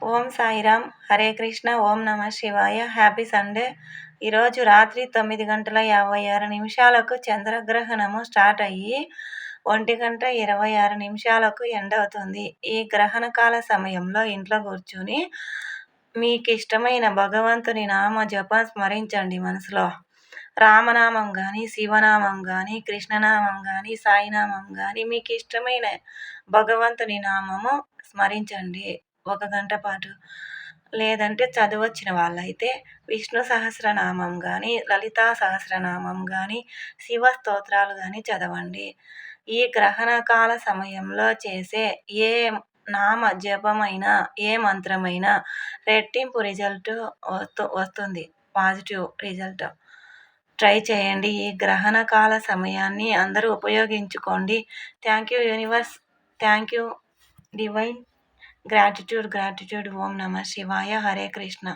ఓం సాయిరామ్. హరే కృష్ణ. ఓం నమ శివాయ. Happy Sunday. ఈరోజు రాత్రి 9:56 చంద్రగ్రహణము స్టార్ట్ అయ్యి 1:26 ఎండ్ అవుతుంది. ఈ గ్రహణ కాల సమయంలో ఇంట్లో కూర్చుని మీకు ఇష్టమైన భగవంతుని నామ జపం స్మరించండి. మనసులో రామనామం కానీ, శివనామం కానీ, కృష్ణనామం కానీ, సాయినామం కానీ, మీకు ఇష్టమైన భగవంతుని నామము స్మరించండి 1 గంట పాటు. లేదంటే చదవచ్చిన వాళ్ళైతే విష్ణు సహస్రనామం కానీ, లలితా సహస్రనామం కానీ, శివ స్తోత్రాలు కానీ చదవండి. ఈ గ్రహణ కాల సమయంలో చేసే ఏ నామ జపమైనా, ఏ మంత్రమైనా రెట్టింపు రిజల్ట్ వస్తుంది. Positive result. ట్రై చేయండి. ఈ గ్రహణ కాల సమయాన్ని అందరూ ఉపయోగించుకోండి. Thank you universe. Thank you divine. Gratitude. ఓం నమ శివాయ. హరే కృష్ణ.